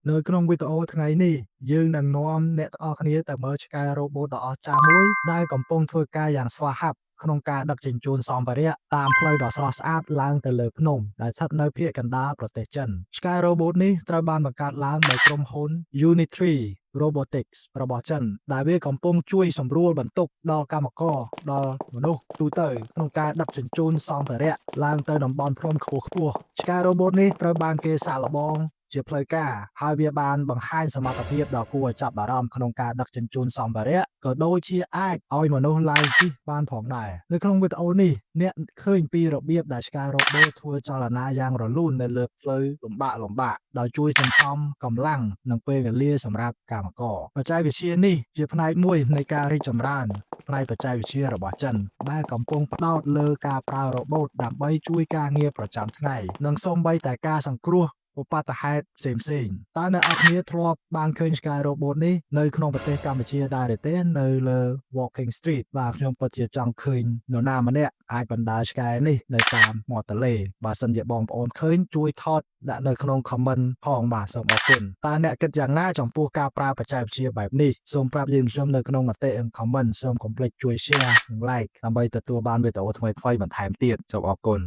nơi trong videoថ្ងៃនេះយើងនឹងនាំអ្នកទាំងអស់គ្នាទៅមើលឆ្កែរ៉ូបូតដ៏អស្ចារ្យមួយដែលកំពុងធ្វើការយ៉ាងស្វាហាប់ក្នុងការដឹកជញ្ជូនសម្ភារៈតាមផ្លូវដ៏ស្រស់ស្អាតឡើងទៅលើភ្នំដែលស្ថិតនៅភាគកណ្ដាលប្រទេសចិនឆ្កែរ៉ូបូតនេះត្រូវបានបង្កើតឡើងដោយក្រុមហ៊ុន Unitree Robotics របស់ចិនដែលវាកំពុងជួយសម្រួលបន្ទុកដល់កម្មករដល់មនុស្សទូទៅក្នុងការដឹកជញ្ជូនសម្ភារៈឡើងទៅតំបន់ភ្នំខ្ពស់ៗឆ្កែរ៉ូបូតនេះត្រូវបានគេសាកល្បងជាផ្លូវការហើយវាបានបង្ហាញសមត្ថភាពដ៏គួរឲ្យចាប់អារម្មណ៍ក្នុងការដឹកជញ្ជូនសម្ភារៈក៏ដូចជាអាចឲ្យមនុស្សឡើងជិះបានផងដែរនៅក្នុងវីដេអូនេះអ្នកឃើញពីរបៀបដែលឆ្កែរ៉ូបូតធ្វើចលនាយ៉ាងរលូននៅលើផ្លូវលំបាកដោយជួយសន្សំកម្លាំងនិងពេលវេលាសម្រាប់កម្មករបច្ចេកវិទ្យានេះជាផ្នែកមួយនៃការរីកចម្រើនផ្នែកបច្ចេកវិទ្យារបស់ចិនដែលកំពុងផ្ដោតលើការប្រើរ៉ូបូតដើម្បីជួយការងារប្រចាំថ្ងៃនិងសូម្បីតែការសង្គ្រោះឧបទ្ទហេតុផ្សេងៗតើអ្នកនរគ្នាធ្លាប់បានឃើញឆ្កែរ៉ូបូតនេះនៅក្នុងប្រទេសកម្ពុជាដែរទេនៅលើ Walking Street បាទខ្ញុំពិតជាចង់ឃើញនរណាម្នាក់អាចបណ្ដើរឆ្កែនេះនៅតាមមាត់ទន្លេបើសិនជាបងប្អូនឃើញជួយថតដាក់នៅក្នុង comment ផងបាទសូមអរគុណតើអ្នកគិតយ៉ាងណាចំពោះការប្រើបច្ចេកវិទ្យាបែបនេះសូមប្រាប់យើងខ្ញុំនៅក្នុងមតិ comment សូមកុំភ្លេចជួយ share និង like ដើម្បីទទួលបានវីដេអូថ្មីៗបន្ថែមទៀតសូមអរគុណ